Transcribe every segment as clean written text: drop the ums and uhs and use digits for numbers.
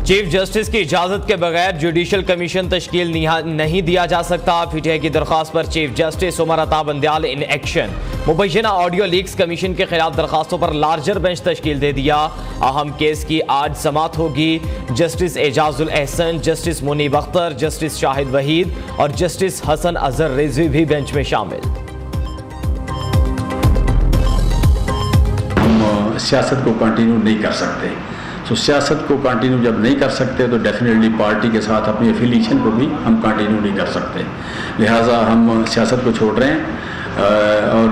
Chief justice की इजाजत के बगैर जुडिशल कमीशन तश्कील नहीं दिया जा सकता। पीटीआई की दरख्वास्त पर chief justice Umar Ata Bandial in action. मुबैना ऑडियो लीक्स कमीशन के खिलाफ दरखास्तों पर लार्जर बेंच तश्कील दे दिया। अहम केस की आज समात होगी। Justice Ijazul Ahsan, justice Munib Akhtar, justice Shahid Waheed और जस्टिस हसन अजहर रिजवी भी बेंच में शामिल। हम सियासत को कंटिन्यू नहीं कर सकते। तो सियासत को कंटिन्यू जब नहीं कर सकते तो डेफिनेटली पार्टी के साथ अपनी एफिलिएशन को भी हम कंटिन्यू नहीं कर सकते। लिहाजा हम सियासत को छोड़ रहे हैं और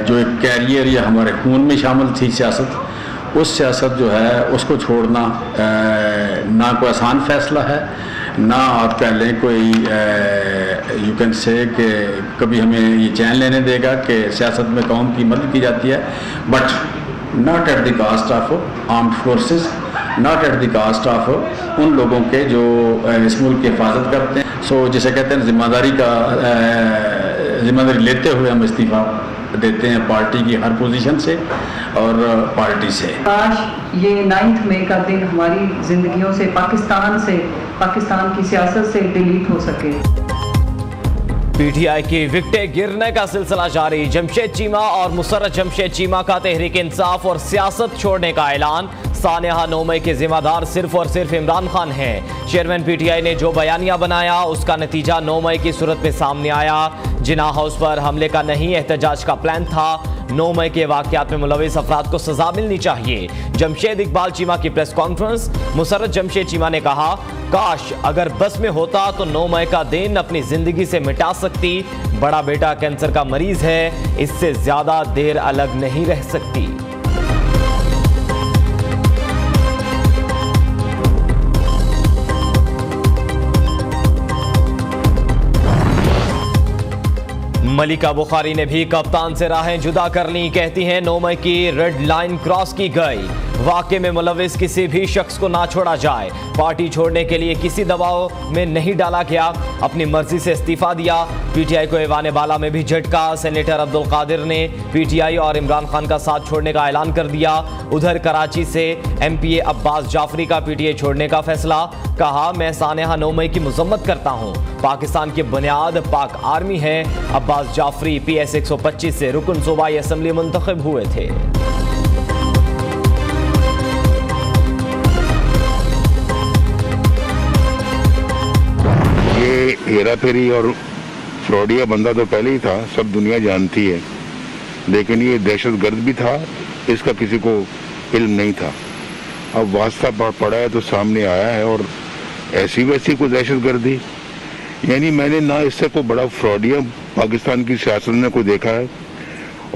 जो एक कैरियर या हमारे खून में शामिल थी सियासत, उस सियासत जो है उसको छोड़ना ना कोई आसान फैसला है, ना आप कह लें कोई यू कैन से कि कभी हमें ये चैन लेने देगा कि सियासत में कौम की मदद की जाती है, but not at the cost of armed forces, not at the cost of उन लोगों के जो इस मुल्क की हिफाजत करते हैं। सो जिसे कहते हैं जिम्मेदारी लेते हुए हम इस्तीफ़ा देते हैं पार्टी की हर पोजीशन से और पार्टी से। काश ये 9 मई का दिन हमारी जिंदगियों से, पाकिस्तान की सियासत से डिलीट हो सके। पीटीआई की विकेटें गिरने का सिलसिला जारी। जमशेद चीमा और मुसर्रत जमशेद चीमा का तहरीक इंसाफ और सियासत छोड़ने का ऐलान। सानेहा 9 मई के जिम्मेदार सिर्फ और सिर्फ इमरान खान हैं। चेयरमैन पीटीआई ने जो बयानिया बनाया उसका नतीजा 9 मई की सूरत में सामने आया। जिना हाउस पर हमले का नहीं, एहतजाज का प्लान था। 9 मई के वाकयात में मुलविस अफराद को सजा मिलनी चाहिए। जमशेद इकबाल चीमा की प्रेस कॉन्फ्रेंस। मुसर्रत जमशेद चीमा ने कहा, काश अगर बस में होता तो 9 मई का दिन अपनी जिंदगी से मिटा सकती। बड़ा बेटा कैंसर का मरीज है, इससे ज्यादा देर अलग नहीं रह सकती। मलिका बुखारी ने भी कप्तान से राहें जुदा कर ली। कहती हैं 9 मई की रेड लाइन क्रॉस की गई। वाकये में मुलविस किसी भी शख्स को ना छोड़ा जाए। पार्टी छोड़ने के लिए किसी दबाव में नहीं डाला गया, अपनी मर्जी से इस्तीफा दिया। पीटीआई को ऐवान बाला में भी झटका। सेनेटर अब्दुल कादिर ने पीटीआई और इमरान खान का साथ छोड़ने का ऐलान कर दिया। उधर कराची से एमपीए अब्बास जाफरी का पीटीआई छोड़ने का फैसला। कहा, मैं सानेहा 9 मई की मजम्मत करता हूं। पाकिस्तान की बुनियाद पाक आर्मी है। अब्बास जाफरी PS 125 से रुकन सूबाई असेंबली मुंतखब हुए थे। ये हेरा फेरी और फ्रॉडिया बंदा तो पहले ही था, सब दुनिया जानती है, लेकिन ये दहशतगर्द भी था, इसका किसी को इल्म नहीं था। अब वास्ता पड़ा है तो सामने आया है और ऐसी वैसी कोई दहशतगर्दी, यानी मैंने ना इससे कोई बड़ा फ्रॉडिया पाकिस्तान की सियासत में को देखा है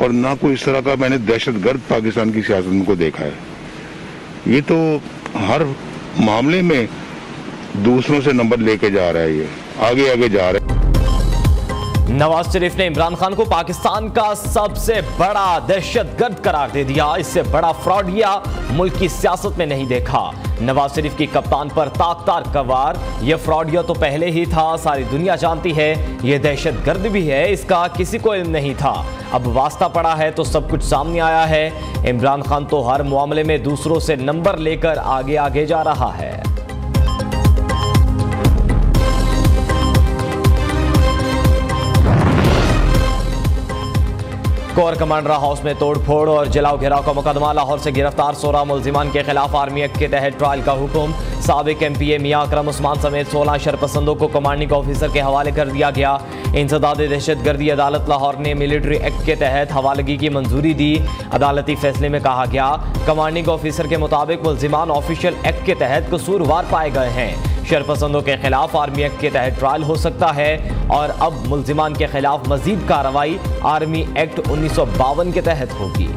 और ना कोई इस तरह का मैंने दहशतगर्द पाकिस्तान की सियासत में को देखा है। ये तो हर मामले में दूसरों से नंबर लेके जा रहा है, ये आगे आगे जा रहा है। नवाज शरीफ ने इमरान खान को पाकिस्तान का सबसे बड़ा दहशतगर्द करार दे दिया। इससे बड़ा फ्रॉडिया मुल्क की सियासत में नहीं देखा। नवाज शरीफ की कप्तान पर ताक-तार कवार। यह फ्रॉडिया तो पहले ही था, सारी दुनिया जानती है। यह दहशतगर्द भी है, इसका किसी को इल्म नहीं था। अब वास्ता पड़ा है तो सब कुछ सामने आया है। इमरान खान तो हर मामले में दूसरों से नंबर लेकर आगे आगे जा रहा है। कोर कमांडर हाउस में तोड़फोड़ और जलाओ घेराव का मुकदमा। लाहौर से गिरफ्तार 16 मुलजिमान के खिलाफ आर्मी एक्ट के तहत ट्रायल का हुक्म। साबिक एमपीए मियां अकरम उस्मान समेत 16 शरपसंदों को कमांडिंग ऑफिसर के हवाले कर दिया गया। इंसदाद दहशतगर्दी अदालत लाहौर ने मिलिट्री एक्ट के तहत हवालगी की मंजूरी दी। अदालती फैसले में कहा गया, कमांडिंग ऑफिसर के मुताबिक मुलजिमान ऑफिशियल एक्ट के तहत कसूरवार पाए गए हैं। शरपसंदों के खिलाफ आर्मी एक्ट के तहत ट्रायल हो सकता है और अब मुलजिमान के खिलाफ मजीद कार्रवाई आर्मी एक्ट 1952 के तहत होगी।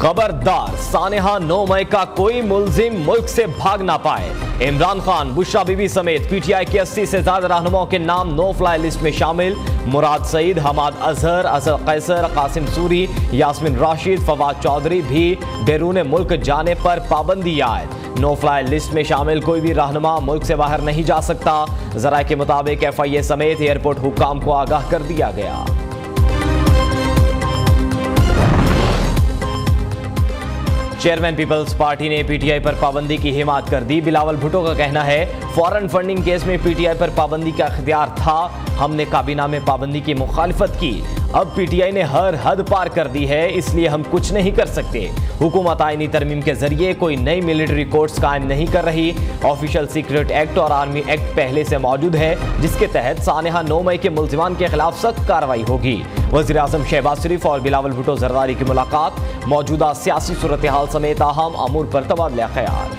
खबरदार, सानेहा 9 मई का कोई मुलजिम मुल्क से भाग ना पाए। इमरान खान, बुशरा बीबी समेत पीटीआई के 80 से ज्यादा रहनुमाओं के नाम नो फ्लाई लिस्ट में शामिल। मुराद सईद, हमाद अजहर, असद कैसर, कासिम सूरी, यास्मीन राशिद, फवाद चौधरी भी बैरून मुल्क जाने पर पाबंदी आयद। नो फ्लाई लिस्ट में शामिल कोई भी रहनुमा मुल्क से बाहर नहीं जा सकता। जराये के मुताबिक FIA समेत एयरपोर्ट हुक्काम को आगाह कर दिया गया। चेयरमैन पीपल्स पार्टी ने पीटीआई पर पाबंदी की हिमायत कर दी। बिलावल भुट्टो का कहना है, फॉरेन फंडिंग केस में पीटीआई पर पाबंदी का इख्तियार था, हमने काबीना में पाबंदी की मुखालिफत की। अब पीटीआई ने हर हद पार कर दी है, इसलिए हम कुछ नहीं कर सकते। हुकूमत आईनी तरमीम के जरिए कोई नई मिलिट्री कोर्ट्स कायम नहीं कर रही। ऑफिशियल सीक्रेट एक्ट और आर्मी एक्ट पहले से मौजूद है, जिसके तहत सानेहा 9 मई के मुल्जिमान के खिलाफ सख्त कार्रवाई होगी। वज़ीर आज़म शहबाज शरीफ और बिलावल भुट्टो जरदारी की मुलाकात, मौजूदा सियासी सूरत हाल समेत अहम अमूर पर तबादला ख्याल।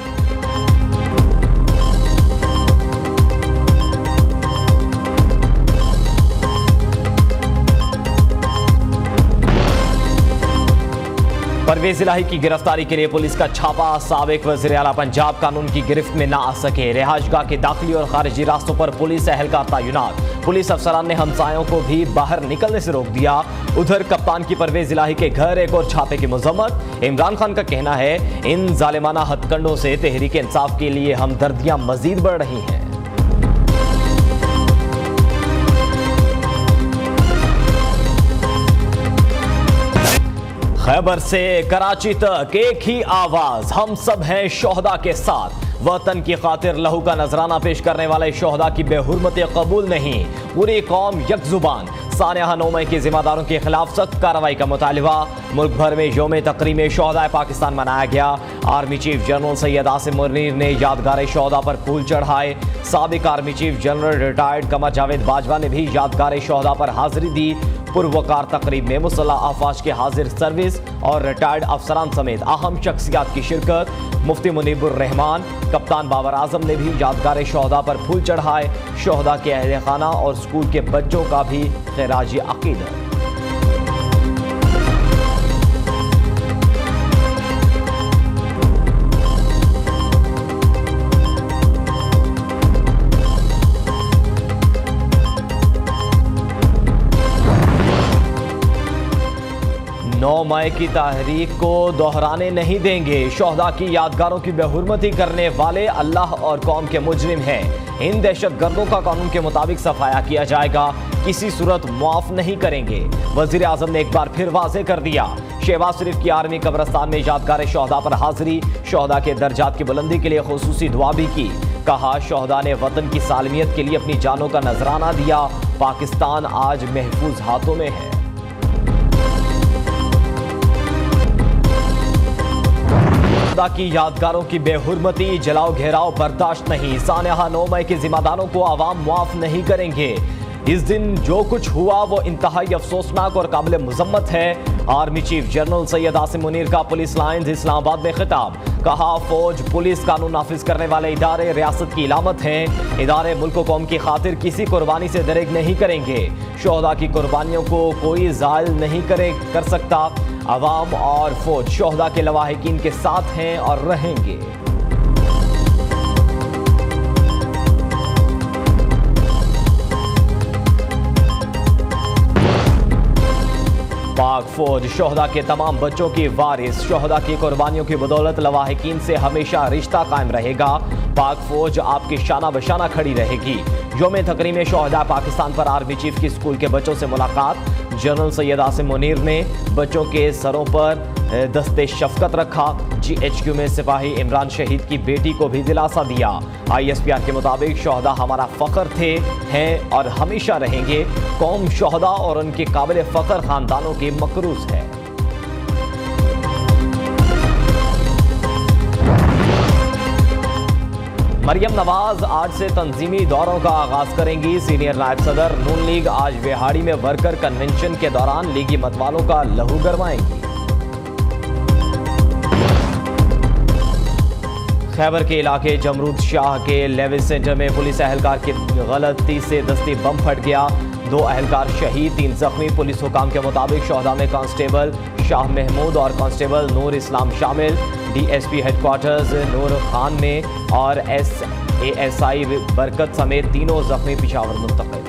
परवेज इलाही की गिरफ्तारी के लिए पुलिस का छापा। साबिक वज़ीर आला पंजाब कानून की गिरफ्त में ना आ सके। रिहाइशगाह के दाखिली और खारिजी रास्तों पर पुलिस एहलकार तैनात। पुलिस अफसरान ने हमसायों को भी बाहर निकलने से रोक दिया। उधर कप्तान की परवेज इलाही के घर एक और छापे की मजम्मत। इमरान खान का कहना है, इन जालिमाना हथकंडों से तहरीक इंसाफ के लिए हमदर्दियां मजीद बढ़ रही हैं। खैबर से कराची तक एक ही आवाज, हम सब हैं शोहदा के साथ। वतन की खातिर लहू का नजराना पेश करने वाले शोहदा की बेहुरमती कबूल नहीं, पूरी कौम यकजुबान। सानेहा 9 मई के जिम्मेदारों के खिलाफ सख्त कार्रवाई का मुतालिबा। मुल्क भर में यौम तकरीम शोहदा पाकिस्तान मनाया गया। Army chief general Syed Asim Munir ने यादगार शोहदा पर फूल चढ़ाए। साबिक army chief general retired Qamar Javed Bajwa ने भी यादगार शोहदा पर हाजिरी दी। पुरवकार तकरीब में मुसल्लह अफवाज के हाजिर सर्विस और रिटायर्ड अफसरान समेत अहम शख्सियात की शिरकत। मुफ्ती मुनीबुर रहमान, कप्तान बाबर आजम ने भी यादगार शोहदा पर फूल चढ़ाए। शोहदा के अहले खाना और स्कूल के बच्चों का भी खैराजी अकीदत। नौ मई की तहरीक को दोहराने नहीं देंगे। शोहदा की यादगारों की बेहुरमती करने वाले अल्लाह और कौम के मुजरिम हैं। इन दहशतगर्दों का कानून के मुताबिक सफाया किया जाएगा, किसी सूरत मुआफ नहीं करेंगे। वजीर आजम ने एक बार फिर वाज़ेह कर दिया। शहबाज शरीफ की आर्मी कब्रस्तान में यादगार शोहदा पर हाजिरी। शोहदा के दर्जात की बुलंदी के लिए खुसूसी दुआ भी की। कहा, शोहदा ने वतन की सालमियत के लिए अपनी जानों का नजराना दिया। पाकिस्तान आज महफूज हाथों में है। की यादगारों की बेहुरमती, जलाओ घेराव बर्दाश्त नहीं। सानेहा 9 मई के जिम्मेदारों को आवाम मुआफ नहीं करेंगे। इस दिन जो कुछ हुआ वो इंतहाई अफसोसनाक और काबिल मुजम्मत है। Army chief general Syed Asim Munir का पुलिस लाइन्स इस्लामाबाद में खिताब। कहा, फौज, पुलिस, कानून नाफिज करने वाले इदारे रियासत की इलामत हैं। इदारे मुल्क व कौम की खातिर किसी कुर्बानी से दरेग नहीं करेंगे। शोहदा की कुर्बानियों को कोई ज़ायल नहीं कर सकता। अवाम और फौज शोहदा के लवाहिकीन के साथ हैं और रहेंगे। पाक फौज शोहदा के तमाम बच्चों की वारिस। शोहदा की कुर्बानियों की बदौलत लवाहिकीन से हमेशा रिश्ता कायम रहेगा। पाक फौज आपकी शाना बशाना खड़ी रहेगी। यौम तकरीम शोहदा पाकिस्तान पर आर्मी चीफ की स्कूल के बच्चों से मुलाकात। जनरल सैयद आसिम मुनीर ने बच्चों के सरों पर दस्ते शफकत रखा। GHQ में सिपाही इमरान शहीद की बेटी को भी दिलासा दिया। ISPR के मुताबिक शोहदा हमारा फ़ख्र थे, हैं और हमेशा रहेंगे। कौम शोहदा और उनके काबिल फ़ख्र ख़ानदानों के मकरूज़ है। मरियम नवाज आज से तंजीमी दौरों का आगाज करेंगी। सीनियर नायब सदर नून लीग आज बिहाड़ी में वर्कर कन्वेंशन के दौरान लीगी मतवालों का लहू गरमाएंगी। खैबर के इलाके जमरूद शाह के लेविस सेंटर में पुलिस एहलकार की गलती से दस्ती बम फट गया। 2 अहलकार शहीद, 3 जख्मी। पुलिस हुकाम के मुताबिक शोहदा में कांस्टेबल शाह महमूद और कांस्टेबल नूर इस्लाम शामिल। DSP हेडक्वार्टर्स नूर खान ने और SASI बरकत समेत तीनों जख्मी पिशावर मुंतकिल।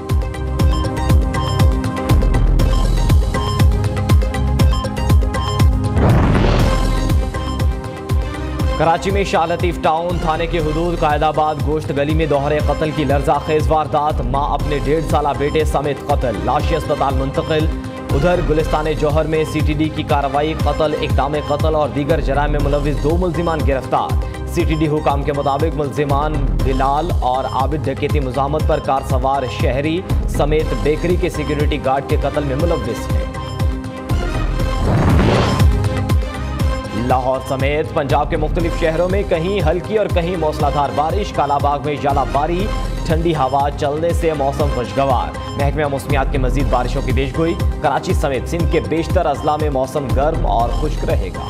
कराची में शाह लतीफ टाउन थाने के हुदूद कायदाबाद गोश्त गली में दोहरे कत्ल की लर्जाखेज वारदात। मां अपने 1.5 साला बेटे समेत कत्ल, लाशें अस्पताल मुंतकिल। उधर गुलिस्तान जौहर में CTD की कार्रवाई, कत्ल, इक़दाम कत्ल और दीगर जराइम में मुलव्विस 2 मुल्जिमान गिरफ्तार। CTD हुकाम के मुताबिक मुल्जिमान बिलाल और आबिद डकैती मुज़ाहमत पर कार सवार शहरी समेत बेकरी के सिक्योरिटी गार्ड के कत्ल में मुलव्विस है। लाहौर समेत पंजाब के मुख्तलिफ शहरों में कहीं हल्की और कहीं मौसलाधार बारिश। कालाबाग में जालाबारी, ठंडी हवा चलने से मौसम खुशगवार। महकमा मौसमियात की मजीद बारिशों की पेशगोई। कराची समेत सिंध के बेशतर अजला में मौसम गर्म और खुश्क रहेगा।